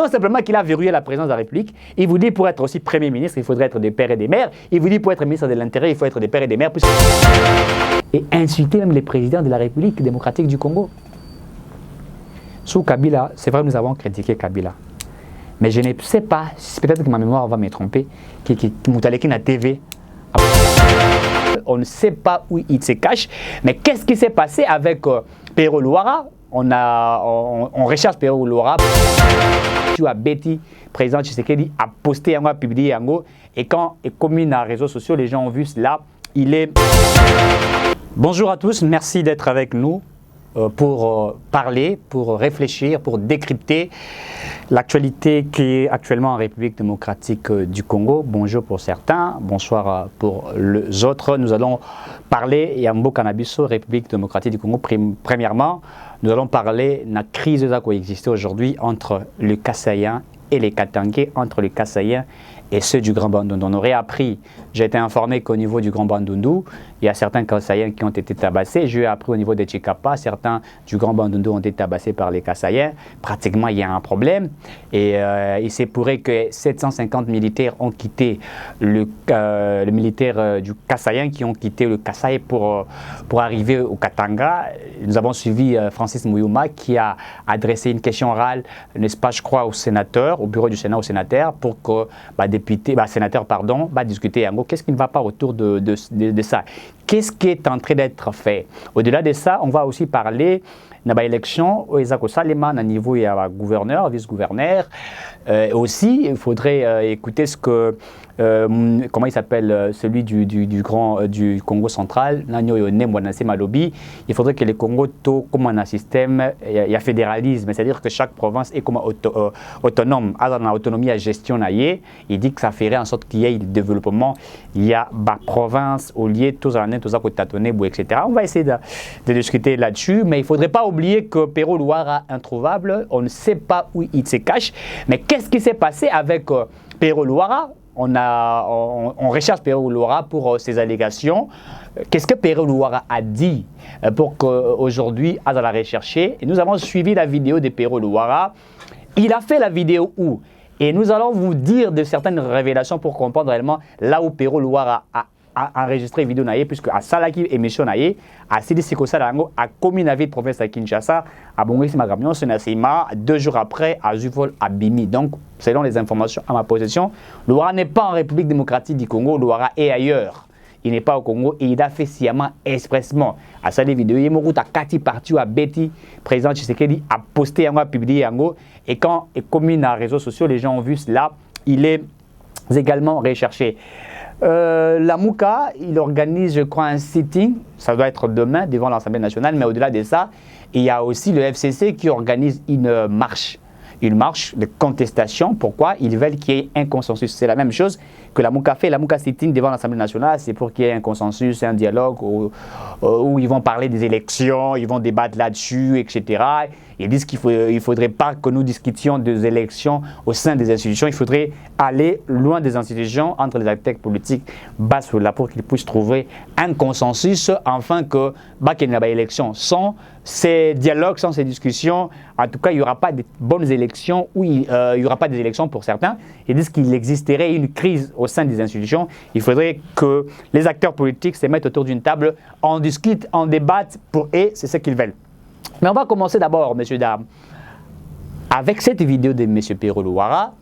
Non simplement qu'il a verrouillé la présidence de la République, il vous dit pour être aussi Premier ministre, il faudrait être des pères et des mères. Il vous dit pour être ministre de l'Intérieur, il faut être des pères et des mères. Et insulter même les présidents de la République démocratique du Congo. Sous Kabila, c'est vrai, nous avons critiqué Kabila. Mais je ne sais pas, peut-être que ma mémoire va me tromper, Moutaleki na TV. On ne sait pas où il se cache. Mais qu'est-ce qui s'est passé avec Pero Luara? On recherche Pero Luara. Tu as Betty, président Tshisekedi, a posté, a publié, et quand il commune à réseaux sociaux, les gens ont vu cela. Il est... Bonjour à tous, merci d'être avec nous pour parler, pour réfléchir, pour décrypter l'actualité qui est actuellement en République démocratique du Congo. Bonjour pour certains, bonsoir pour les autres. Nous allons parler, Yambo Cannabiso, République démocratique du Congo. Premièrement, nous allons parler de la crise qui existe aujourd'hui entre les Kassaïens et les Katangais, entre les Kassaïens et ceux du Grand Bandundu. On aurait appris, j'ai été informé qu'au niveau du Grand Bandundu, il y a certains Kassaïens qui ont été tabassés. J'ai appris au niveau des Tchikapa, certains du Grand Bandundu ont été tabassés par les Kassaïens. Pratiquement, il y a un problème. Et il s'est pourrait que 750 militaires ont quitté le militaire du Kassaïen, qui ont quitté le Kasaï pour arriver au Katanga. Nous avons suivi Francis Mouyouma qui a adressé une question orale, n'est-ce pas, je crois, au sénateur, au bureau du Sénat, au sénateur, pour que sénateur, pardon, discuter en gros, qu'est-ce qui ne va pas autour de ça? Qu'est-ce qui est en train d'être fait? Au-delà de ça, on va aussi parler de l'élection au Salema, à niveau gouverneur, vice-gouverneur. Aussi, il faudrait écouter ce que, comment il s'appelle, celui du Congo central, il faudrait que le Congo, comme un système, il y a fédéralisme, c'est-à-dire que chaque province est comme autonome, a une autonomie à gestion. Il dit que ça ferait en sorte qu'il y ait le développement, il y a la province, au lieu de tous les etc. On va essayer de discuter là-dessus, mais il ne faudrait pas oublier que Pero Luara est introuvable, on ne sait pas où il se cache, mais qu'est-ce qui s'est passé avec Pero Luara? On recherche Pero Luara pour ses allégations. Qu'est-ce que Pero Luara a dit pour qu'aujourd'hui, à la rechercher? Et nous avons suivi la vidéo de Pero Luara. Il a fait la vidéo où? Et nous allons vous dire de certaines révélations pour comprendre réellement là où Pero Luara a enregistré une vidéo naïe, puisque à Salaki émission naïe, à Sidi Sikosa Lango, à commune à ville province de Kinshasa, à Bongisi Magamion, Senasima, 2 jours après, à Zuvol, à Bimi. Donc, selon les informations à ma possession, Luara n'est pas en République démocratique du Congo, Luara est ailleurs. Il n'est pas au Congo et il a fait sciemment, expressement. À sa vidéo, il m'a Kati parti à Betty, président Tshisekedi, a posté, a publié, et quand il commune à réseaux sociaux, les gens ont vu cela, il est également recherché. La Mouka, il organise, je crois, un sitting, ça doit être demain devant l'Assemblée nationale, mais au-delà de ça, il y a aussi le FCC qui organise une marche de contestation. Pourquoi? Ils veulent qu'il y ait un consensus. C'est la même chose que la Mouka fait. La Mouka sitting devant l'Assemblée nationale, c'est pour qu'il y ait un consensus, un dialogue où ils vont parler des élections, ils vont débattre là-dessus, etc. Ils disent qu'il ne faudrait pas que nous discutions des élections au sein des institutions. Il faudrait aller loin des institutions, entre les acteurs politiques, là pour qu'ils puissent trouver un consensus, afin que qu'il n'y ait pas d'élections. Sans ces dialogues, sans ces discussions, en tout cas, il n'y aura pas de bonnes élections, ou il n'y aura pas des élections pour certains. Ils disent qu'il existerait une crise au sein des institutions. Il faudrait que les acteurs politiques se mettent autour d'une table, en discutent, en débattent, et c'est ce qu'ils veulent. Mais on va commencer d'abord, messieurs, dames, avec cette vidéo de M. Pero Luara.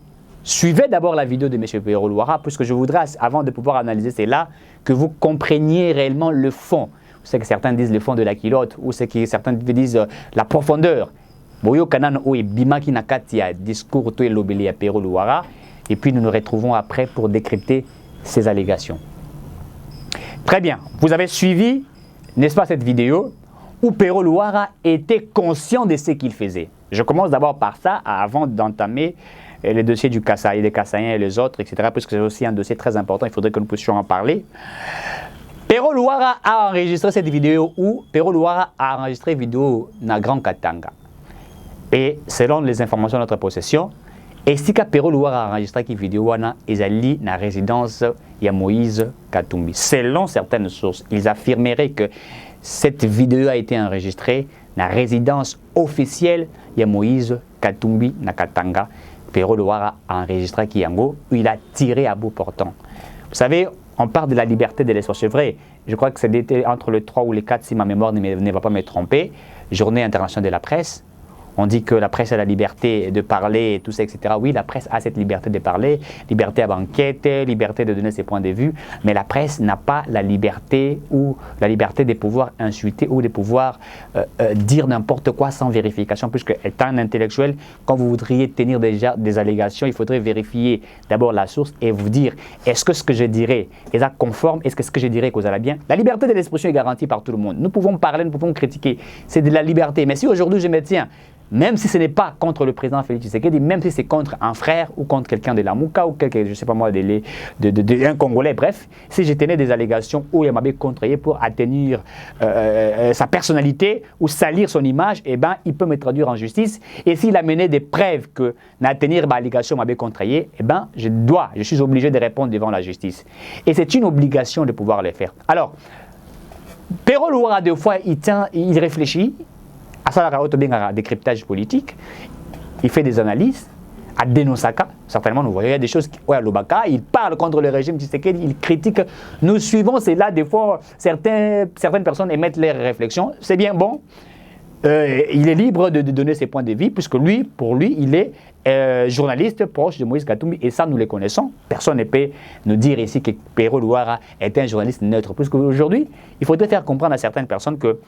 Suivez d'abord la vidéo de M. Pero Luara, puisque je voudrais, avant de pouvoir analyser cela, que vous compreniez réellement le fond. Je sais que certains disent le fond de la culotte, ou certains disent la profondeur. Boyo Kanan ou Bimaki Nakati a discours tout lobeli à Pero Luara, et puis nous nous retrouvons après pour décrypter ces allégations. Très bien, vous avez suivi, n'est-ce pas, cette vidéo où Pero Luara était conscient de ce qu'il faisait. Je commence d'abord par ça, avant d'entamer les dossiers du Kasaï, des Kassaïens et les autres, etc., puisque c'est aussi un dossier très important, il faudrait que nous puissions en parler. Pero Luara a enregistré cette vidéo où Pero Luara a enregistré une vidéo dans Grand Katanga. Et selon les informations de notre possession, et si Pero Luara a enregistré cette vidéo dans la résidence de Moïse Katumbi. Selon certaines sources, ils affirmeraient que cette vidéo a été enregistrée dans la résidence officielle de Moïse Katumbi na Katanga. Pero Luara a enregistré Kiyango, où il a tiré à bout portant. Vous savez, on parle de la liberté de l'expression. C'est vrai, je crois que c'était entre le 3 ou le 4, si ma mémoire ne va pas me tromper, Journée internationale de la presse. On dit que la presse a la liberté de parler, tout ça, etc. Oui, la presse a cette liberté de parler, liberté à banquette, liberté de donner ses points de vue, mais la presse n'a pas la liberté ou la liberté de pouvoir insulter ou de pouvoir dire n'importe quoi sans vérification, puisque étant un intellectuel, quand vous voudriez tenir déjà des allégations, il faudrait vérifier d'abord la source et vous dire, est-ce que ce que je dirais est conforme, est-ce que ce que je dirais causera bien? La liberté de l'expression est garantie par tout le monde. Nous pouvons parler, nous pouvons critiquer, c'est de la liberté. Mais si aujourd'hui je me tiens, même si ce n'est pas contre le président Félix Tshisekedi, même si c'est contre un frère ou contre quelqu'un de la Mouka ou quelqu'un, je ne sais pas moi, un Congolais, bref, si je tenais des allégations où il m'avait contrarié pour atteindre sa personnalité ou salir son image, eh ben, il peut me traduire en justice. Et s'il a mené des preuves que n'atteindre ma allégation m'avait contrarié, eh ben, je suis obligé de répondre devant la justice. Et c'est une obligation de pouvoir le faire. Alors, Pero Luara, des fois, il réfléchit. À ça, la décryptage politique, il fait des analyses, à Denosaka, certainement nous voyons, il y a des choses, ouais, à Lobaka, il parle contre le régime Tshisekedi, il critique, nous suivons, c'est là des fois, certaines personnes émettent leurs réflexions, c'est bien bon, il est libre de donner ses points de vue, puisque lui, pour lui, il est journaliste proche de Moïse Katumbi, et ça nous le connaissons, personne ne peut nous dire ici que Pero Luara est un journaliste neutre, puisque aujourd'hui, il faudrait faire comprendre à certaines personnes que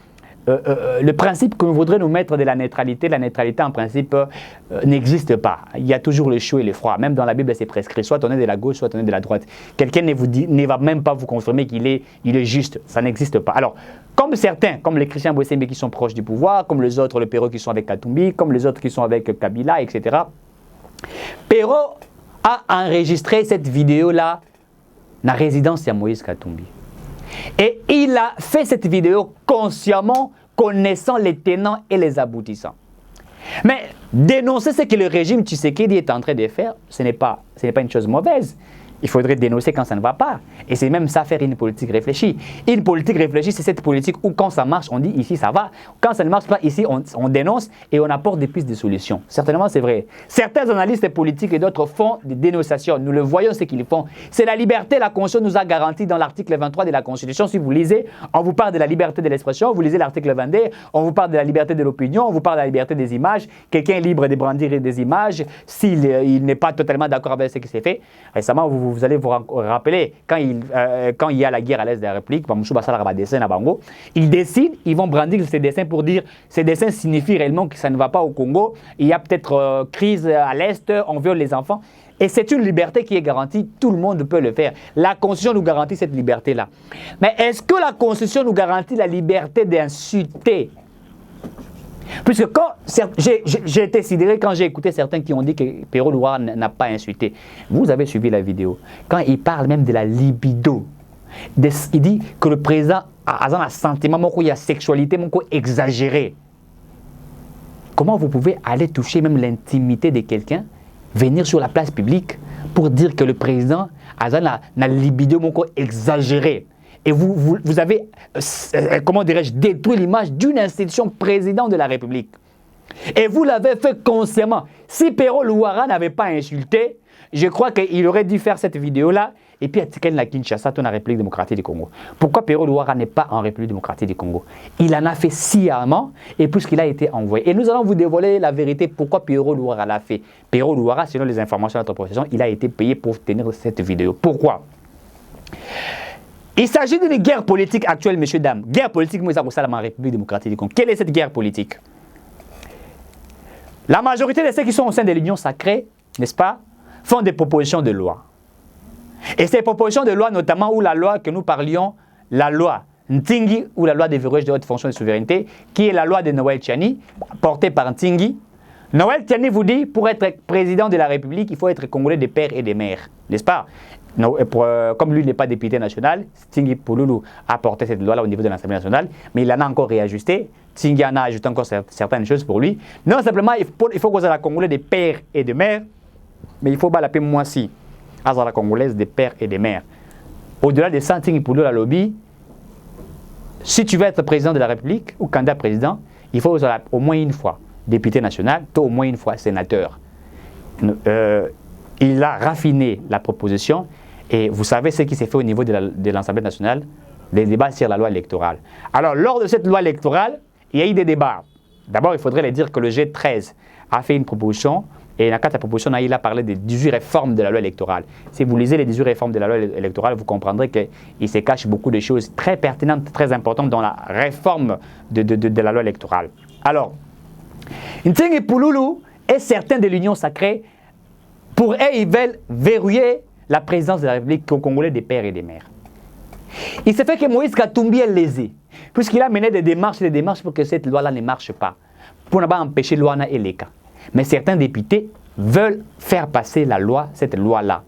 le principe qu'on voudrait nous mettre de la neutralité en principe n'existe pas. Il y a toujours le chaud et le froid. Même dans la Bible, c'est prescrit. Soit on est de la gauche, soit on est de la droite. Quelqu'un ne va même pas vous confirmer qu'il est juste. Ça n'existe pas. Alors, comme certains, comme les Christian Bouessembe qui sont proches du pouvoir, comme les autres, le Pero qui sont avec Katumbi, comme les autres qui sont avec Kabila, etc. Pero a enregistré cette vidéo-là dans la résidence de Moïse Katumbi. Et il a fait cette vidéo consciemment, connaissant les tenants et les aboutissants. Mais dénoncer ce que le régime Tshisekedi est en train de faire, ce n'est pas une chose mauvaise. Il faudrait dénoncer quand ça ne va pas. Et c'est même ça faire une politique réfléchie. Une politique réfléchie, c'est cette politique où quand ça marche, on dit ici ça va. Quand ça ne marche pas, ici on dénonce et on apporte des pistes de solutions. Certainement, c'est vrai. Certains analystes politiques et d'autres font des dénonciations. Nous le voyons ce qu'ils font. C'est la liberté, la Constitution nous a garanti dans l'article 23 de la Constitution. Si vous lisez, on vous parle de la liberté de l'expression. Vous lisez l'article 22, on vous parle de la liberté de l'opinion, on vous parle de la liberté des images. Quelqu'un est libre de brandir des images s'il n'est pas totalement d'accord avec ce qui s'est fait. Récemment, vous allez vous rappeler, quand il y a la guerre à l'est de la République, ils décident, ils vont brandir ces dessins pour dire, ces dessins signifient réellement que ça ne va pas au Congo, il y a peut-être crise à l'est, on viole les enfants. Et c'est une liberté qui est garantie, tout le monde peut le faire. La Constitution nous garantit cette liberté-là. Mais est-ce que la Constitution nous garantit la liberté d'insulter ? Puisque quand j'ai été sidéré quand j'ai écouté certains qui ont dit que Pero Luara n'a pas insulté. Vous avez suivi la vidéo. Quand il parle même de la libido, il dit que le président a un sentiment, il y a sexualité exagérée. Comment vous pouvez aller toucher même l'intimité de quelqu'un, venir sur la place publique pour dire que le président a une libido exagérée? Et vous avez, comment dirais-je, détruit l'image d'une institution président de la République. Et vous l'avez fait consciemment. Si Pero Luara n'avait pas insulté, je crois qu'il aurait dû faire cette vidéo-là et puis attaquer la Kinshasa, dans la République démocratique du Congo. Pourquoi Pero Luara n'est pas en République démocratique du Congo? Il en a fait sciemment et puisqu'il a été envoyé. Et nous allons vous dévoiler la vérité pourquoi Pero Luara l'a fait. Pero Luara, selon les informations de notre profession, il a été payé pour tenir cette vidéo. Pourquoi? Il s'agit d'une guerre politique actuelle, messieurs, dames. Guerre politique, moi, ça dans la République démocratique du Congo. Quelle est cette guerre politique? La majorité de ceux qui sont au sein de l'Union sacrée, n'est-ce pas, font des propositions de loi. Et ces propositions de loi, notamment où la loi que nous parlions, la loi Ntingi, ou la loi des verrouages de haute fonction de souveraineté, qui est la loi de Noël Tchani, portée par Ntingi. Noël Tchani vous dit, pour être président de la République, il faut être congolais des pères et des mères, n'est-ce pas? Comme lui n'est pas député national, Tingi Pouloulou a porté cette loi-là au niveau de l'Assemblée nationale, mais il en a encore réajusté. Tingi en a ajouté encore certaines choses pour lui. Non simplement, il faut qu'on ait la Congolais des pères et des mères, mais il faut pas l'appeler moi si, à la Congolaise des pères et des mères. Au-delà de ça, Tingi Pouloulou, la lobby, si tu veux être président de la République ou candidat président, il faut au moins une fois député national, au moins une fois sénateur. il a raffiné la proposition et vous savez ce qui s'est fait au niveau de l'Assemblée nationale, des débats sur la loi électorale. Alors, lors de cette loi électorale, il y a eu des débats. D'abord, il faudrait dire que le G13 a fait une proposition et dans la proposition, il a parlé des 18 réformes de la loi électorale. Si vous lisez les 18 réformes de la loi électorale, vous comprendrez qu'il se cache beaucoup de choses très pertinentes, très importantes dans la réforme de la loi électorale. Alors, Ntsenge Pouloulou est certain de l'union sacrée. Pour eux, ils veulent verrouiller la présidence de la République congolaise des pères et des mères. Il se fait que Moïse Katumbi est lésé, puisqu'il a mené des démarches pour que cette loi-là ne marche pas, pour ne pas empêcher Luana et Leka. Mais certains députés veulent faire passer la loi, cette loi-là.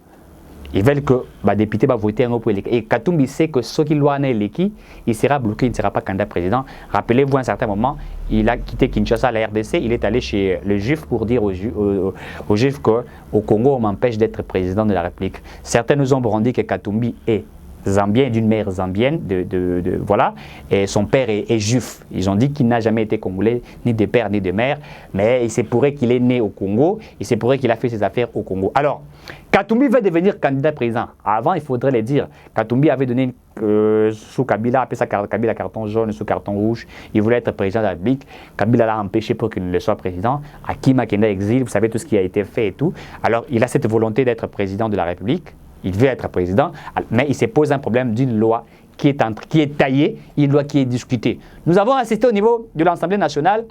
Ils veulent que les députés votent un pour Leka. Et Katumbi sait que ce qui Luana et Leki, il sera bloqué, il ne sera pas candidat président. Rappelez-vous, à un certain moment, il a quitté Kinshasa, la RDC, il est allé chez le juif pour dire aux juifs qu'au Congo, on m'empêche d'être président de la République. Certains nous ont brandi que Katumbi est zambien, d'une mère zambienne, voilà, et son père est juif. Ils ont dit qu'il n'a jamais été congolais, ni de père ni de mère, mais il se pourrait qu'il est né au Congo, il se pourrait qu'il a fait ses affaires au Congo. Alors, Katumbi va devenir candidat président. Avant, il faudrait le dire, Katumbi avait donné sous Kabila, appelé ça Kabila carton jaune, sous carton rouge, il voulait être président de la République. Kabila l'a empêché pour qu'il ne le soit président. Akima Kenda exil, vous savez tout ce qui a été fait et tout. Alors, il a cette volonté d'être président de la République. Il veut être président, mais il se pose un problème d'une loi qui est taillée, une loi qui est discutée. Nous avons assisté au niveau de l'Assemblée nationale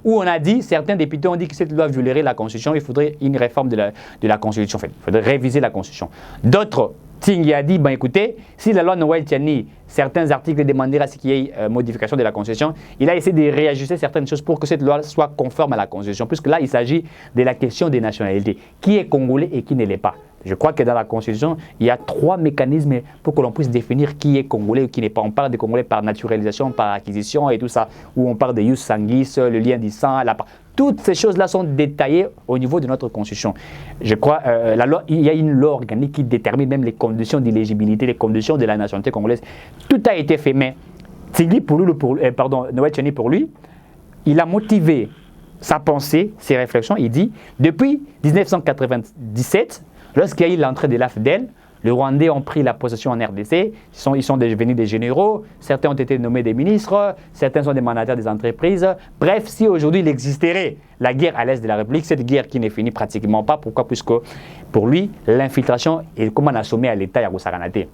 où on a dit, certains députés ont dit que cette loi violerait la Constitution, il faudrait une réforme de la Constitution, il faudrait réviser la Constitution. D'autres, Tingui a dit, écoutez, si la loi Noël Tiani, certains articles demanderaient à ce qu'il y ait modification de la Constitution, il a essayé de réajuster certaines choses pour que cette loi soit conforme à la Constitution, puisque là, il s'agit de la question des nationalités. Qui est congolais et qui ne l'est pas? Je crois que dans la Constitution, il y a 3 mécanismes pour que l'on puisse définir qui est congolais ou qui n'est pas. On parle des Congolais par naturalisation, par acquisition et tout ça, où on parle de jus sanguis, le lien du sang, toutes ces choses-là sont détaillées au niveau de notre Constitution. Je crois la loi, il y a une loi organique qui détermine même les conditions d'éligibilité, les conditions de la nationalité congolaise. Tout a été fait, mais Tingui Noël Tiani pour lui, il a motivé sa pensée, ses réflexions. Il dit, depuis 1997, lorsqu'il y a eu l'entrée de l'AFDEL, les Rwandais ont pris la possession en RDC, ils sont devenus des généraux, certains ont été nommés des ministres, certains sont des mandataires des entreprises. Bref, si aujourd'hui il existerait la guerre à l'est de la République, cette guerre qui n'est finie pratiquement pas, pourquoi? Puisque pour lui, l'infiltration est comme un assommé à l'État Yagosaranate.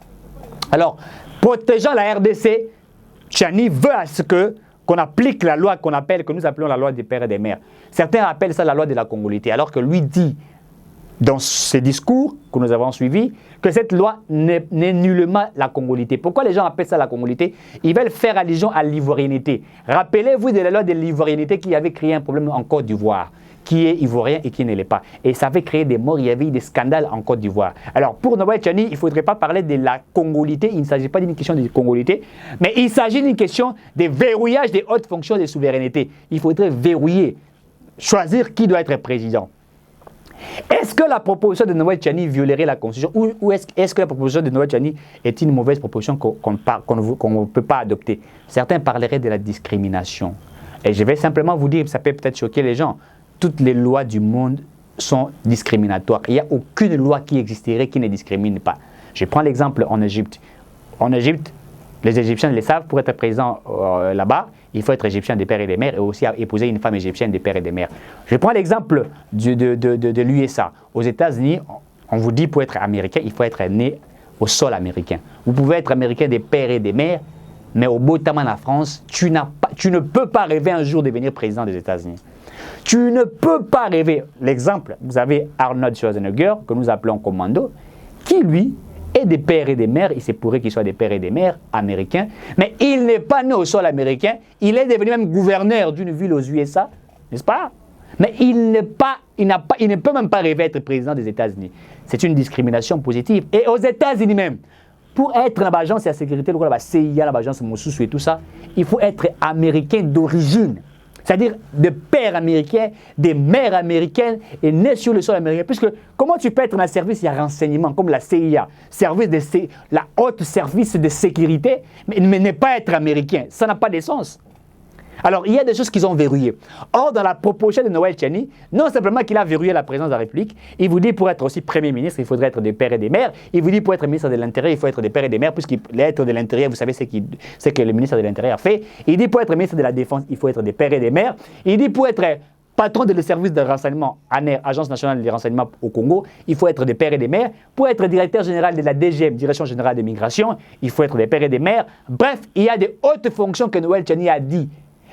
Alors, protégeant la RDC, Tchani veut à ce qu'on applique la loi que nous appelons la loi des pères et des mères. Certains appellent ça la loi de la congolité, alors que lui dit, dans ces discours que nous avons suivis, que cette loi n'est nullement la congolité. Pourquoi les gens appellent ça la congolité? Ils veulent faire allusion à l'ivoirianité. Rappelez-vous de la loi de l'ivoirianité qui avait créé un problème en Côte d'Ivoire, qui est ivoirien et qui ne l'est pas. Et ça avait créé des morts, il y avait eu des scandales en Côte d'Ivoire. Alors pour Noël Tiani, il ne faudrait pas parler de la congolité, il ne s'agit pas d'une question de congolité, mais il s'agit d'une question de verrouillage des hautes fonctions de souveraineté. Il faudrait verrouiller, choisir qui doit être président. Est-ce que la proposition de Noël Tiani violerait la Constitution ou est-ce que la proposition de Noël Tiani est une mauvaise proposition qu'on ne peut pas adopter? Certains parleraient de la discrimination. Et je vais simplement vous dire, ça peut peut-être choquer les gens, toutes les lois du monde sont discriminatoires. Il n'y a aucune loi qui existerait qui ne discrimine pas. Je prends l'exemple en Égypte. En Égypte, les Égyptiens le savent, pour être président là-bas, il faut être égyptien des pères et des mères et aussi épouser une femme égyptienne des pères et des mères. Je prends l'exemple de l'USA. Aux États-Unis, on vous dit pour être américain, il faut être né au sol américain. Vous pouvez être américain des pères et des mères, mais au beau temps en France, tu ne peux pas rêver un jour de devenir président des États-Unis. Tu ne peux pas rêver. L'exemple, vous avez Arnold Schwarzenegger, que nous appelons Commando, qui lui est des pères et des mères, il se pourrait qu'il soit des pères et des mères américains, mais il n'est pas né au sol américain, il est devenu même gouverneur d'une ville aux USA, n'est-ce pas? Mais il ne peut même pas rêver être président des États-Unis. C'est une discrimination positive. Et aux États-Unis même, pour être dans l'agence de la sécurité, la CIA, l'agence Mosusu et tout ça, il faut être américain d'origine. C'est-à-dire de pères américains, des mères américaines et nés sur le sol américain. Puisque comment tu peux être dans un service, il y a renseignement, comme la CIA, la haute service de sécurité, mais ne pas être américain. Ça n'a pas de sens. Alors, il y a des choses qu'ils ont verrouillées. Or, dans la proposition de Noël Tchani, non simplement qu'il a verrouillé la présidence de la République, il vous dit pour être aussi Premier ministre, il faudrait être des pères et des mères. Il vous dit pour être ministre de l'Intérieur, il faut être des pères et des mères, puisqu'être de l'Intérieur, vous savez ce que le ministre de l'Intérieur fait. Il dit pour être ministre de la Défense, il faut être des pères et des mères. Il dit pour être patron de le service de renseignement, ANER, Agence nationale des renseignements au Congo, il faut être des pères et des mères. Pour être directeur général de la DGM, Direction générale des migrations, il faut être des pères et des mères. Bref, il y a des hautes fonctions que Noël Tchani a dit.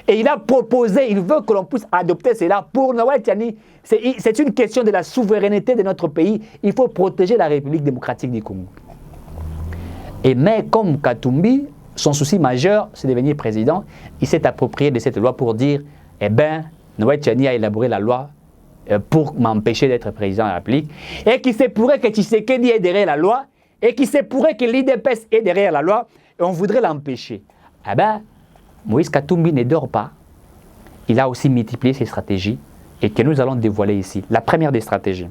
Et il a proposé, il veut que l'on puisse adopter cela pour Noël Tchani. C'est une question de la souveraineté de notre pays. Il faut protéger la République démocratique du Congo. Mais comme Katumbi, son souci majeur, c'est de devenir président, il s'est approprié de cette loi pour dire, eh bien, Noël Tchani a élaboré la loi pour m'empêcher d'être président de la République, et qu'il se pourrait que Tshisekedi est derrière la loi, et qu'il se pourrait que l'IDPS est derrière la loi, et on voudrait l'empêcher. Eh bien, Moïse Katumbi ne dort pas. Il a aussi multiplié ses stratégies et que nous allons dévoiler ici. La première des stratégies.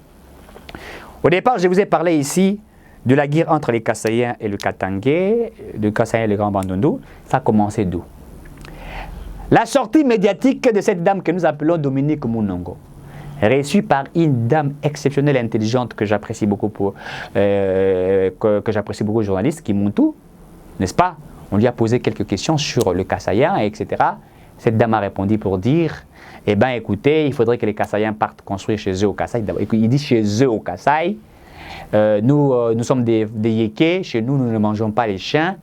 Au départ, je vous ai parlé ici de la guerre entre les Kasaïens et le Katangais, le Kasaïen et le Grand Bandundu. Ça a commencé d'où? La sortie médiatique de cette dame que nous appelons Dominique Munongo, reçue par une dame exceptionnelle et intelligente que j'apprécie beaucoup, journaliste, Kimuntu, n'est-ce pas? On lui a posé quelques questions sur le Kasaïen, etc. Cette dame a répondu pour dire, eh bien écoutez, il faudrait que les Kasaïens partent construire chez eux au Kasaï. Il dit chez eux au Kasaï. Nous sommes des Yékés, chez nous, nous ne mangeons pas les chiens.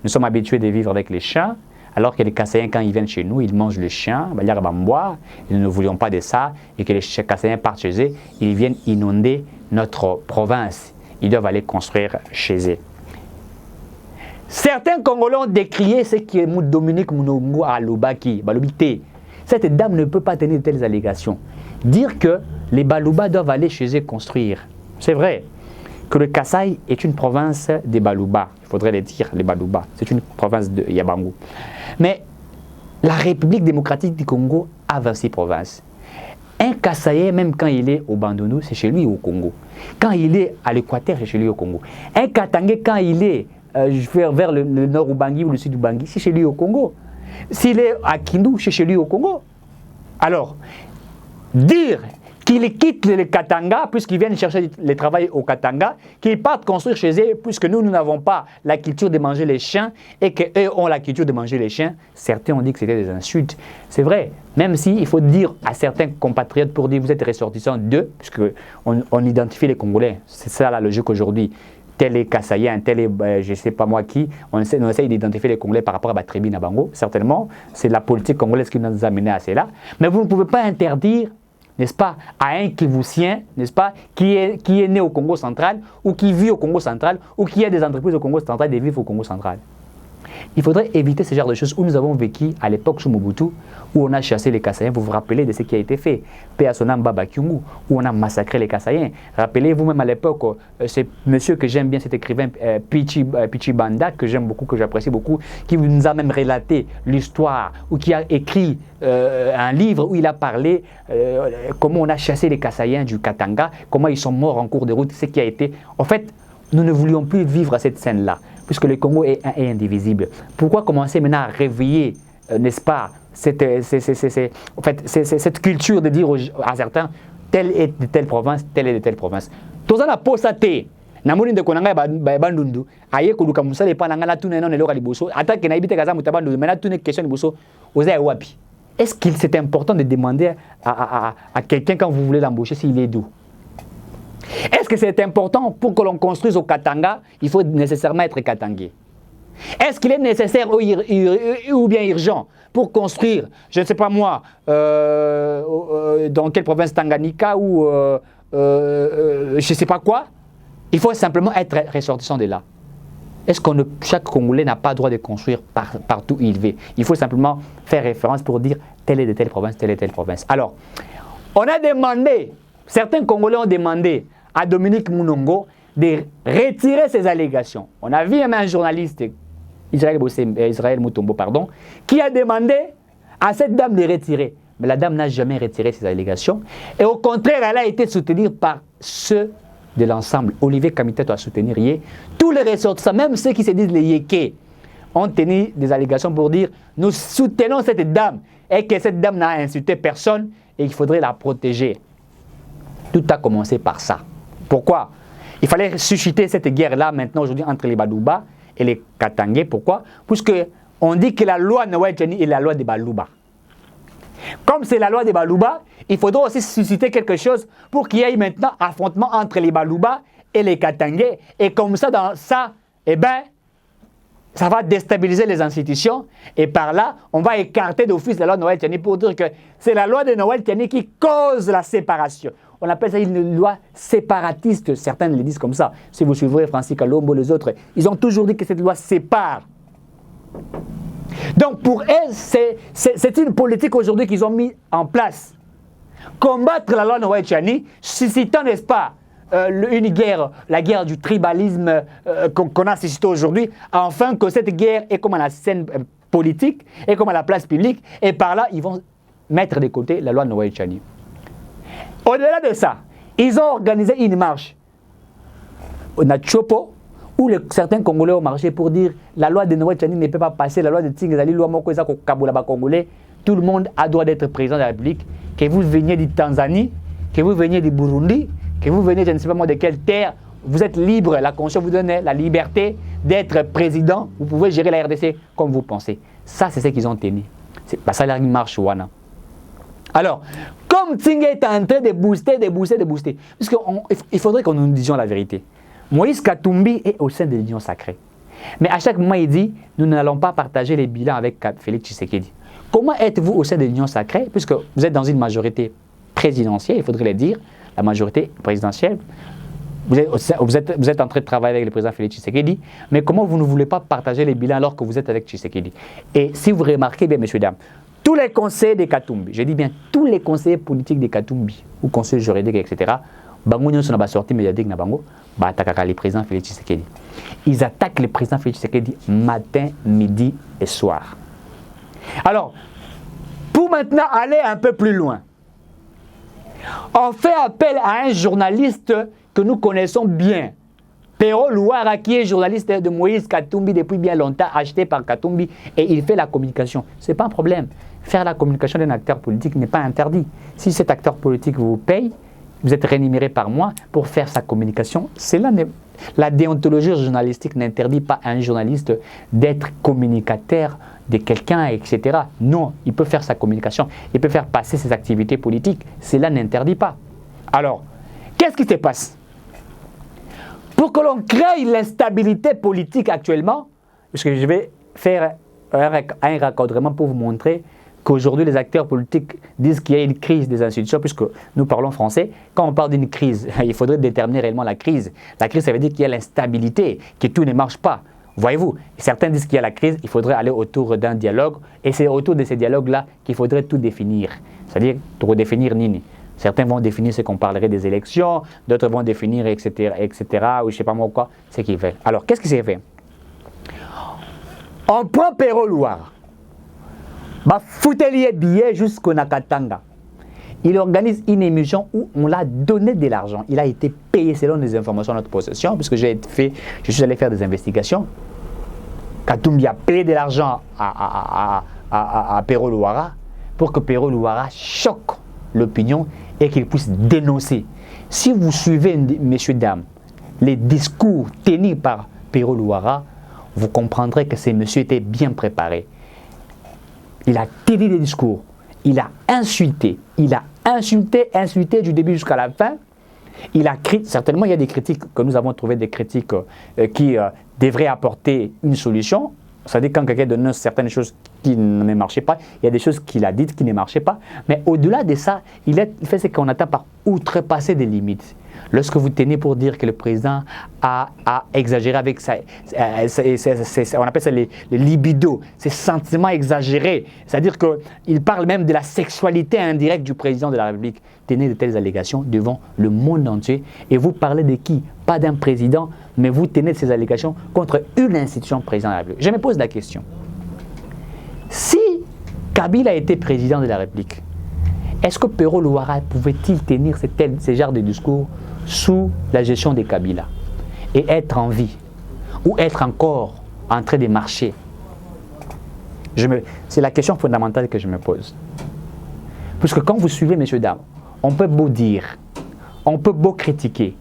Nous sommes habitués de vivre avec les chiens. Alors que les Kasaïens, quand ils viennent chez nous, ils mangent le chien, et nous ne voulions pas de ça, et que les Kasaïens partent chez eux, ils viennent inonder notre province. Ils doivent aller construire chez eux. Certains Congolais ont décrié ce qui est Dominique Munongo à Lubaki, Balubité. Cette dame ne peut pas tenir de telles allégations. Dire que les Baluba doivent aller chez eux construire. C'est vrai que le Kasaï est une province des Baluba. Il faudrait les dire, les Baluba. C'est une province de Yabangu. Mais la République démocratique du Congo a 26 provinces. Un Kasaïen, même quand il est au Bandundu, c'est chez lui au Congo. Quand il est à l'Équateur, c'est chez lui au Congo. Un Katangais, quand il est vers le nord Ubangi ou le sud Ubangi, c'est chez lui au Congo. S'il est à Kindu, c'est chez lui au Congo. Alors, dire qu'ils quittent le Katanga, puisqu'ils viennent chercher le travail au Katanga, qu'ils partent construire chez eux, puisque nous n'avons pas la culture de manger les chiens, et qu'eux ont la culture de manger les chiens, certains ont dit que c'était des insultes. C'est vrai, même s'il faut dire à certains compatriotes pour dire vous êtes ressortissants d'eux, puisqu'on identifie les Congolais, c'est ça la logique aujourd'hui. Tel est Kasaïen, tel est je ne sais pas moi qui, on essaie d'identifier les Congolais par rapport à Batribi Nabango, certainement, c'est la politique congolaise qui nous a menés à cela. Mais vous ne pouvez pas interdire, n'est-ce pas, à un Kivusien, n'est-ce pas, qui est né au Congo central, ou qui vit au Congo central, ou qui a des entreprises au Congo central, de vivre au Congo central. Il faudrait éviter ce genre de choses où nous avons vécu à l'époque sous Mobutu, où on a chassé les Kasaïens. Vous vous rappelez de ce qui a été fait. Péasonamba Bakyungu, où on a massacré les Kasaïens. Rappelez-vous même à l'époque, c'est monsieur que j'aime bien, cet écrivain Pichi Banda, que j'aime beaucoup, que j'apprécie beaucoup, qui nous a même relaté l'histoire, ou qui a écrit un livre où il a parlé comment on a chassé les Kasaïens du Katanga, comment ils sont morts en cours de route, ce qui a été. En fait, nous ne voulions plus vivre cette scène-là, puisque le Congo est indivisible. Pourquoi commencer maintenant à réveiller, n'est-ce pas, cette culture de dire à certains, telle est de telle province, telle est de telle province. Tout ça n'a pas été. Namoni de konanga bandundu aye koluka musale pa nanga la tune non elora liboso attaque na ibite kaza mutabandu mais na tune question liboso oza wapi. Est-ce qu'il c'est important de demander à quelqu'un quand vous voulez l'embaucher s'il est d'où? Est-ce que c'est important pour que l'on construise au Katanga, il faut nécessairement être katangais? Est-ce qu'il est nécessaire ou bien urgent pour construire, je ne sais pas moi, dans quelle province, Tanganyika ou je ne sais pas quoi? Il faut simplement être ressortissant de là. Est-ce que chaque Congolais n'a pas le droit de construire partout où il vit? Il faut simplement faire référence pour dire telle est de telle province, telle est de telle province. Alors, on a demandé, certains Congolais ont demandé à Dominique Munongo de retirer ses allégations. On a vu même un journaliste, Israël Mutombo, qui a demandé à cette dame de retirer. Mais la dame n'a jamais retiré ses allégations. Et au contraire, elle a été soutenue par ceux de l'ensemble. Olivier Kamiteto a soutenu tous les ressortissants, même ceux qui se disent les Yékés. ont tenu des allégations pour dire nous soutenons cette dame et que cette dame n'a insulté personne et qu'il faudrait la protéger. Tout a commencé par ça. Pourquoi? Il fallait susciter cette guerre-là maintenant aujourd'hui entre les Balouba et les Katangais. Pourquoi? Puisque on dit que la loi Noël Tchani est la loi des Balouba. Comme c'est la loi des Balouba, il faudra aussi susciter quelque chose pour qu'il y ait maintenant affrontement entre les Balouba et les Katangais. Et comme ça, dans ça, eh ben, ça va déstabiliser les institutions. Et par là, on va écarter d'office la loi Noël Tchani pour dire que c'est la loi de Noël Tchani qui cause la séparation. On appelle ça une loi séparatiste. Certains le disent comme ça. Si vous suivrez Francis Kalombo, les autres, ils ont toujours dit que cette loi sépare. Donc pour elles, c'est une politique aujourd'hui qu'ils ont mis en place. Combattre la loi Noël Tchani, suscitant, n'est-ce pas, une guerre, la guerre du tribalisme qu'on a suscité aujourd'hui, afin que cette guerre est comme à la scène politique, et comme à la place publique, et par là, ils vont mettre de côté la loi Noël Tchani. Au-delà de ça, ils ont organisé une marche au Nachopo, où certains Congolais ont marché pour dire la loi de Noël Tchani ne peut pas passer, la loi de Tingazali, loi Moko Eza Kabulaba Congolais, tout le monde a droit d'être président de la République, que vous veniez de Tanzanie, que vous veniez du Burundi, que vous veniez je ne sais pas moi de quelle terre, vous êtes libre, la Constitution vous donne la liberté d'être président, vous pouvez gérer la RDC comme vous pensez. Ça, c'est ce qu'ils ont tenu. C'est pas ça la marche Wana. Alors, comme Tsingé est en train de booster, parce qu'il faudrait que nous nous disions la vérité. Moïse Katumbi est au sein de l'Union sacrée. Mais à chaque moment, il dit, nous n'allons pas partager les bilans avec Félix Tshisekedi. Comment êtes-vous au sein de l'Union sacrée, puisque vous êtes dans une majorité présidentielle, il faudrait le dire, la majorité présidentielle, vous êtes en train de travailler avec le président Félix Tshisekedi, mais comment vous ne voulez pas partager les bilans alors que vous êtes avec Tshisekedi? Et si vous remarquez bien, messieurs, dames, tous les conseillers de Katumbi, je dis bien tous les conseillers politiques de Katumbi, ou conseillers juridiques, etc., Bango Nyon n'a sorti médiatique na Bango, attaquent le président Félix Tshisekedi. Ils attaquent le président Félix Tshisekedi matin, midi et soir. Alors, pour maintenant aller un peu plus loin, on fait appel à un journaliste que nous connaissons bien, Pero Louara, qui est journaliste de Moïse Katumbi depuis bien longtemps, acheté par Katumbi, et il fait la communication. Ce n'est pas un problème. Faire la communication d'un acteur politique n'est pas interdit. Si cet acteur politique vous paye, vous êtes rémunéré par mois pour faire sa communication. C'est là, la déontologie journalistique n'interdit pas à un journaliste d'être communicateur de quelqu'un, etc. Non, il peut faire sa communication, il peut faire passer ses activités politiques. Cela n'interdit pas. Alors, qu'est-ce qui se passe? Pour que l'on crée l'instabilité politique actuellement, parce que je vais faire un raccordement pour vous montrer qu'aujourd'hui les acteurs politiques disent qu'il y a une crise des institutions, puisque nous parlons français. Quand on parle d'une crise, il faudrait déterminer réellement la crise. La crise, ça veut dire qu'il y a l'instabilité, que tout ne marche pas. Voyez-vous, certains disent qu'il y a la crise, il faudrait aller autour d'un dialogue, et c'est autour de ces dialogues-là qu'il faudrait tout définir. C'est-à-dire, redéfinir Nini. Certains vont définir ce qu'on parlerait des élections, d'autres vont définir, etc., ou je ne sais pas moi quoi, ce qu'ils veulent. Alors, qu'est-ce qui s'est fait? On prend Pero Louara. Foutelier billet jusqu'au Nakatanga. Il organise une émission où on l'a donné de l'argent. Il a été payé selon les informations de notre possession, puisque je suis allé faire des investigations. Katumbi a payé de l'argent à Pero Louara pour que Pero Louara choque l'opinion et qu'il puisse dénoncer. Si vous suivez, messieurs, dames, les discours tenus par Pero Louara, vous comprendrez que ces messieurs étaient bien préparés. Il a tenu des discours, il a insulté du début jusqu'à la fin. Il a certainement, il y a des critiques que nous avons trouvé, des critiques qui devraient apporter une solution. C'est-à-dire quand quelqu'un donne certaines choses qui ne marchaient pas, il y a des choses qu'il a dites qui ne marchaient pas. Mais au-delà de ça, il fait ce qu'on attend par outrepasser des limites. Lorsque vous tenez pour dire que le président a exagéré avec on appelle ça les libido, ces sentiments exagérés, c'est-à-dire qu'il parle même de la sexualité indirecte du président de la République, tenez de telles allégations devant le monde entier, et vous parlez de qui? Pas d'un président, mais vous tenez de ces allégations contre une institution président de la République. Je me pose la question. Si Kabila était président de la République, est-ce que Pero Louara pouvait-il tenir ce genre de discours sous la gestion de Kabila et être en vie ou être encore en train de marcher C'est la question fondamentale que je me pose. Puisque quand vous suivez, messieurs, dames, on peut beau dire, on peut beau critiquer,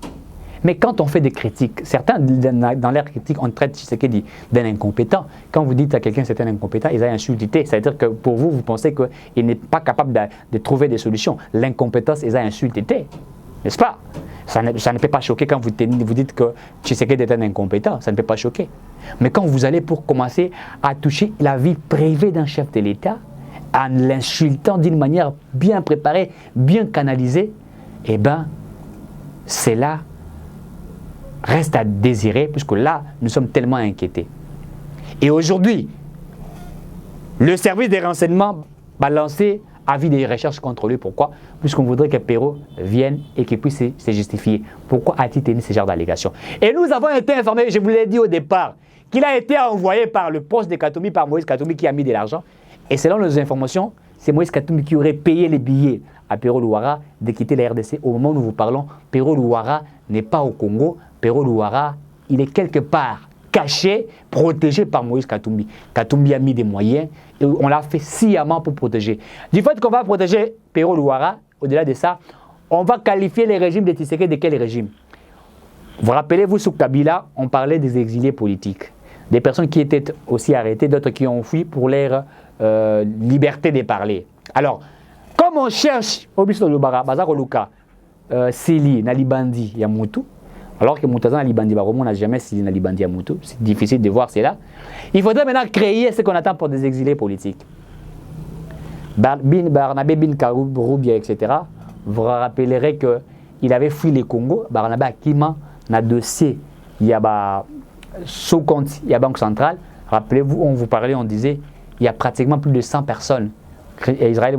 mais quand on fait des critiques, certains dans leurs critiques, on traite Tshisekedi d'un incompétent. Quand vous dites à quelqu'un c'est un incompétent, ils ont insulté. C'est-à-dire que pour vous, vous pensez qu'il n'est pas capable de trouver des solutions. L'incompétence, ils ont insulté. N'est-ce pas? Ça ne peut pas choquer quand vous dites que Tshisekedi est un incompétent. Ça ne peut pas choquer. Mais quand vous allez pour commencer à toucher la vie privée d'un chef de l'État, en l'insultant d'une manière bien préparée, bien canalisée, eh bien, c'est là, reste à désirer, puisque là, nous sommes tellement inquiétés. Et aujourd'hui, le service des renseignements va lancer avis des recherches contre lui. Pourquoi? Puisqu'on voudrait que Perrault vienne et qu'il puisse se justifier. Pourquoi a-t-il tenu ce genre d'allégations? Et nous avons été informés, je vous l'ai dit au départ, qu'il a été envoyé par le poste de Katumbi, par Moïse Katumbi qui a mis de l'argent. Et selon nos informations, c'est Moïse Katumbi qui aurait payé les billets à Perrault Louara de quitter la RDC. Au moment où nous vous parlons, Perrault Louara n'est pas au Congo. Perrault Louara, il est quelque part caché, protégé par Moïse Katumbi. Katumbi a mis des moyens et on l'a fait sciemment pour protéger. Du fait qu'on va protéger Perrault Louara, au-delà de ça, on va qualifier les régimes de Tshisekedi de quel régime? Vous rappelez-vous, sous Kabila, on parlait des exilés politiques. Des personnes qui étaient aussi arrêtées, d'autres qui ont fui pour leur liberté de parler. Alors, comme on cherche, au Biso Lubara, Bazar Oluka, Sili, Nalibandi, Yamutu, alors que Moutazan Nalibandi, on n'a jamais Sili, Nalibandi, Yamutu, c'est difficile de voir cela. Il faudrait maintenant créer ce qu'on attend pour des exilés politiques. Barnabé Bin Karoubia, etc. Vous rappellerez qu'il avait fui le Congo, Barnabé Akima, dans dossier, il y a sous compte, il y a Banque Centrale. Rappelez-vous, on vous parlait, on disait, il y a pratiquement plus de 100 personnes. Israël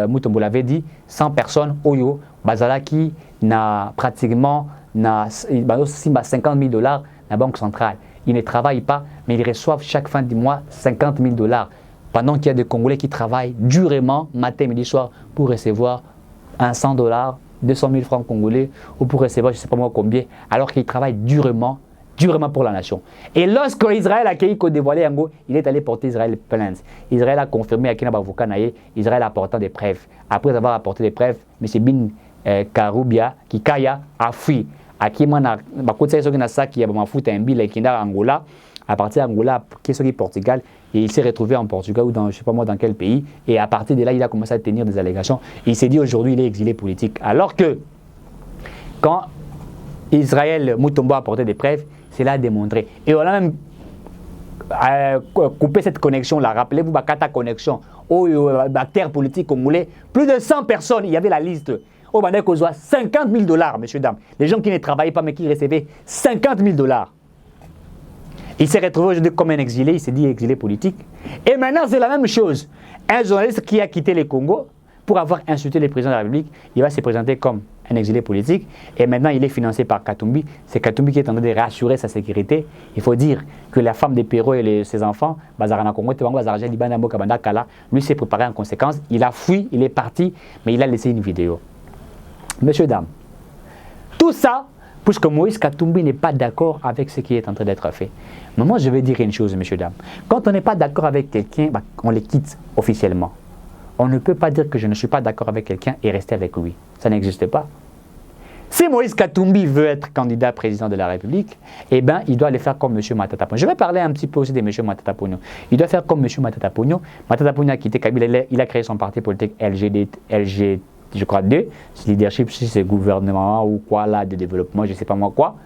Moutombo l'avait dit, 100 personnes, Oyo, Bazalaki, n'a pratiquement 50 000 $ dans la Banque Centrale. Ils ne travaillent pas, mais ils reçoivent chaque fin du mois 50 000 $. Pendant qu'il y a des Congolais qui travaillent durement, matin, midi, soir, pour recevoir 100 $, 200 000 francs congolais, ou pour recevoir je ne sais pas moi combien, alors qu'ils travaillent durement pour la nation. Et lorsque Israël a accueilli Côte d'Ivoire, il est allé porter Israël plainte. Israël a confirmé à Kinaba Vukanaye, Israël a apporté des preuves. Après avoir apporté des preuves, M. Bin Karoubia, Kikaya, a fui. Akima na bakotsa soki na saki ya mafuta mbila ikinda Angola, à partir d'Angola, qui est Portugal, et il s'est retrouvé en Portugal ou dans je ne sais pas moi dans quel pays, et à partir de là, il a commencé à tenir des allégations. Et il s'est dit aujourd'hui, il est exilé politique. Alors que quand Israël Moutombo a apporté des preuves, c'est là démontré. Et on a même coupé cette connexion-là. Rappelez-vous, Bakata Connexion, au terre politique congolais, plus de 100 personnes, il y avait la liste. Au Bandé Kozoa, 50 000 $, messieurs, dames. Les gens qui ne travaillaient pas, mais qui recevaient 50 000 $. Il s'est retrouvé aujourd'hui comme un exilé, il s'est dit exilé politique. Et maintenant, c'est la même chose. Un journaliste qui a quitté le Congo pour avoir insulté le président de la République, il va se présenter comme un exilé politique. Et maintenant, il est financé par Katumbi. C'est Katumbi qui est en train de rassurer sa sécurité. Il faut dire que la femme de Perrault et ses enfants, Bazarana Congo, lui s'est préparé en conséquence. Il a fui, il est parti, mais il a laissé une vidéo. Messieurs, dames, tout ça, puisque Moïse Katumbi n'est pas d'accord avec ce qui est en train d'être fait. Mais moi, je vais dire une chose, messieurs, dames. Quand on n'est pas d'accord avec quelqu'un, on les quitte officiellement. On ne peut pas dire que je ne suis pas d'accord avec quelqu'un et rester avec lui. Ça n'existe pas. Si Moïse Katumbi veut être candidat président de la République, eh bien, il doit le faire comme M. Matata Ponyo. Je vais parler un petit peu aussi de M. Matata Ponyo. Il doit faire comme M. Matata Ponyo. Matata Ponyo a quitté Kabila, il a créé son parti politique LG, je crois, 2, leadership, si c'est gouvernement ou quoi, là, de développement, je ne sais pas moi quoi.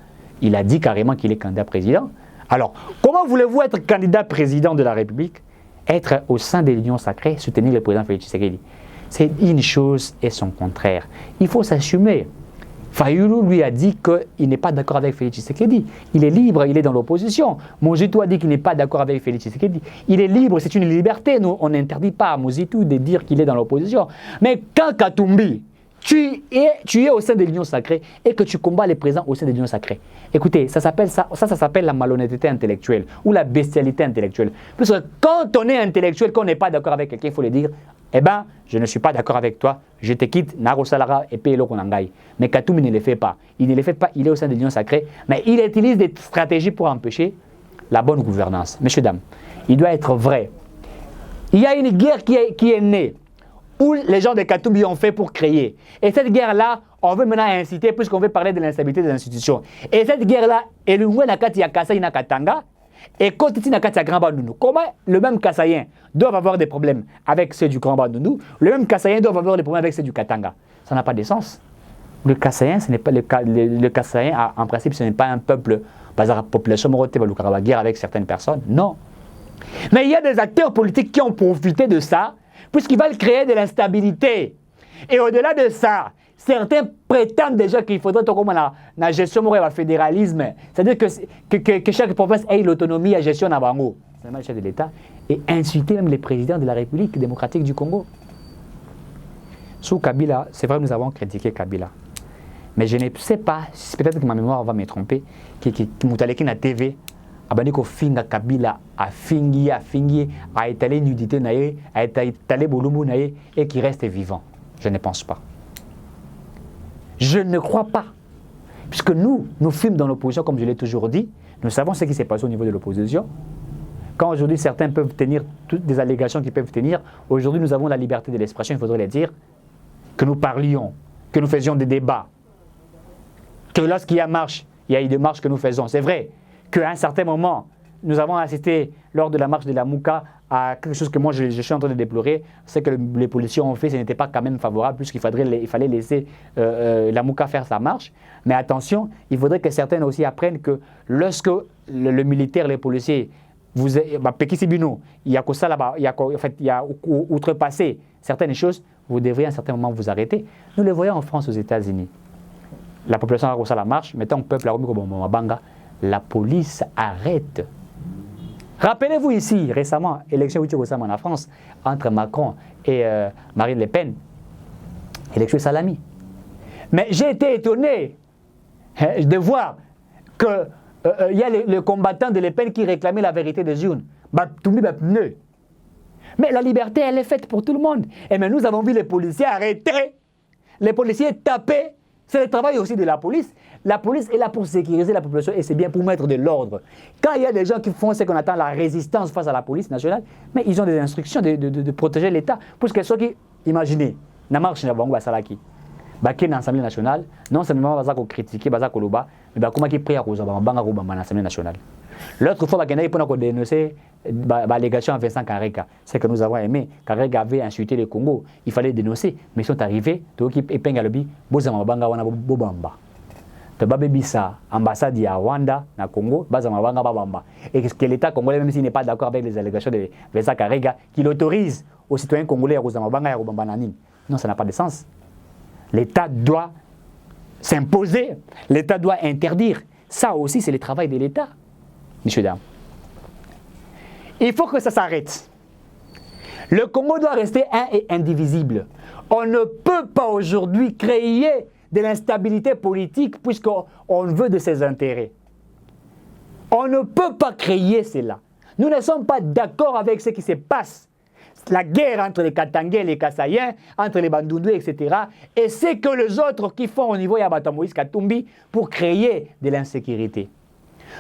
Il a dit carrément qu'il est candidat président. Alors, comment voulez-vous être candidat président de la République, être au sein de l'Union sacrée, soutenir le président Félix Tshisekedi? C'est une chose et son contraire. Il faut s'assumer. Fayulu lui a dit qu'il n'est pas d'accord avec Félix Tshisekedi. Il est libre, il est dans l'opposition. Mozitu a dit qu'il n'est pas d'accord avec Félix Tshisekedi. Il est libre, c'est une liberté. Nous, on n'interdit pas à Mozitu de dire qu'il est dans l'opposition. Mais quand Katumbi, tu es au sein de l'Union sacrée et que tu combats les présidents au sein de l'Union sacrée. Écoutez, ça s'appelle la malhonnêteté intellectuelle ou la bestialité intellectuelle. Parce que quand on est intellectuel, quand on n'est pas d'accord avec quelqu'un, il faut le dire, eh bien, je ne suis pas d'accord avec toi, je te quitte, Naro Salara et paye le Konangai. Mais Katumbi ne le fait pas. Il ne le fait pas, il est au sein de l'Union sacrée, mais il utilise des stratégies pour empêcher la bonne gouvernance. Messieurs, dames, il doit être vrai Il y a une guerre qui est née, où les gens de Katumbi ont fait pour créer. Et cette guerre-là, on veut maintenant inciter, puisqu'on veut parler de l'instabilité des institutions. Et cette guerre-là, et le moins nakati ya Kasai na Katanga, et Kotiti nakati ya Grand Bandundu. Comment le même Kassaïen doit avoir des problèmes avec ceux du Grand Bandundu, le même Kassaïen doit avoir des problèmes avec ceux du Katanga. Ça n'a pas de sens. Le Kassaïen, ce n'est pas le Kassaïen, en principe, ce n'est pas un peuple, pas la population morote, la guerre avec certaines personnes. Non. Mais il y a des acteurs politiques qui ont profité de ça, puisqu'ils veulent créer de l'instabilité. Et au-delà de ça, certains prétendent déjà qu'il faudrait, comme la gestion du fédéralisme, c'est-à-dire que chaque province ait l'autonomie à gestion à Bango, c'est le chef de l'État, et insulter même les présidents de la République démocratique du Congo. Sous Kabila, c'est vrai, nous avons critiqué Kabila. Mais je ne sais pas, peut-être que ma mémoire va me tromper, que Moutaleki na TV, Abaniko Finga Kabila a fingi, a étalé nudité, a étalé Bolumbu et qui reste vivant. Je ne pense pas. Je ne crois pas. Puisque nous filmons dans l'opposition, comme je l'ai toujours dit, nous savons ce qui s'est passé au niveau de l'opposition. Quand aujourd'hui certains peuvent tenir toutes des allégations qu'ils peuvent tenir, aujourd'hui nous avons la liberté de l'expression, il faudrait les dire, que nous parlions, que nous faisions des débats, que lorsqu'il y a marche, il y a eu des marches que nous faisons. C'est vrai qu'à un certain moment, nous avons assisté lors de la marche de la Mouka à quelque chose que moi je suis en train de déplorer, c'est que les policiers ont fait, ce n'était pas quand même favorable puisqu'il fallait laisser la Mouka faire sa marche. Mais attention, il faudrait que certains aussi apprennent que lorsque le militaire, les policiers, il y a outrepassé certaines choses, vous devriez à un certain moment vous arrêter. Nous le voyons en France, aux États-Unis. La population a reçu la marche, mettons le peuple a Banga, la police arrête. Rappelez-vous ici, récemment, élection en France, entre Macron et Marine Le Pen, élection Salami. Mais j'ai été étonné de voir qu'il y a le combattant de Le Pen qui réclamait la vérité des urnes. Mais la liberté, elle est faite pour tout le monde. Et mais nous avons vu les policiers arrêter, les policiers taper. C'est le travail aussi de la police. La police est là pour sécuriser la population et c'est bien pour mettre de l'ordre. Quand il y a des gens qui font ce qu'on attend la résistance face à la police nationale, mais ils ont des instructions de protéger l'État. Pour que ceux qui, imaginez, na marche na bango basalaki, baké na l'Assemblée nationale, non seulement bazako critiquer, bazako loba, mais comment qui prie à cause de banga roba na l'Assemblée nationale. L'autre fois, il pour nous dénoncer l'allégation à Vincent Karega. C'est que nous avons aimé. Karega avait insulté le Congo. Il fallait dénoncer. Mais ils sont arrivés. Et Pengalobi, Bozama Banga wana Bobamba. Babebisa, ambassade à Rwanda, na Congo, Bazama Banga Babamba. Et que l'État congolais, même s'il n'est pas d'accord avec les allégations de Vincent Karega, qu'il autorise aux citoyens congolais à Rosama Banga et à Rubamba Nanine. Non, ça n'a pas de sens. L'État doit s'imposer. L'État doit interdire. Ça aussi, c'est le travail de l'État. Messieurs, dames, il faut que ça s'arrête. Le Congo doit rester un et indivisible. On ne peut pas aujourd'hui créer de l'instabilité politique puisqu'on veut de ses intérêts. On ne peut pas créer cela. Nous ne sommes pas d'accord avec ce qui se passe. La guerre entre les Katangais et les Kassaïens, entre les Bandundu, etc. Et c'est que les autres qui font au niveau Yabata Moïse Katumbi pour créer de l'insécurité.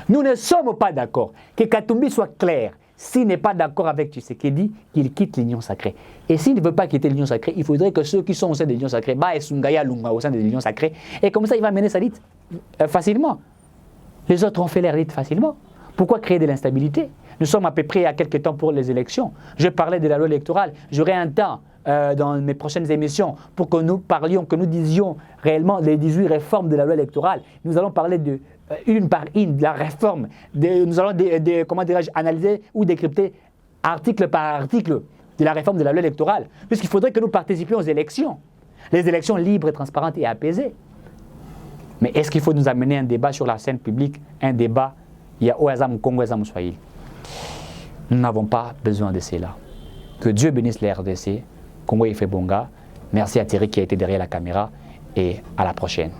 Nous ne sommes pas d'accord. Que Katumbi soit clair. S'il n'est pas d'accord avec Tshisekedi, qu'il quitte l'Union sacrée. Et s'il ne veut pas quitter l'Union sacrée, il faudrait que ceux qui sont au sein de l'Union sacrée, bah, Sungaya Lunga au sein de l'Union sacrée, et comme ça il va mener sa lutte facilement. Les autres ont fait leur lutte facilement. Pourquoi créer de l'instabilité? Nous sommes à peu près à quelques temps pour les élections. Je parlais de la loi électorale. J'aurai un temps dans mes prochaines émissions pour que nous parlions, que nous disions réellement les 18 réformes de la loi électorale. Nous allons parler de une par une de la réforme. Nous allons comment dirais-je, analyser ou décrypter article par article de la réforme de la loi électorale. Puisqu'il faudrait que nous participions aux élections. Les élections libres, transparentes et apaisées. Mais est-ce qu'il faut nous amener un débat sur la scène publique, un débat, il y a Oazam Congo, Oazam Swahili? Nous n'avons pas besoin de cela. Que Dieu bénisse les RDC, Congo et Bonga. Merci à Thierry qui a été derrière la caméra et à la prochaine.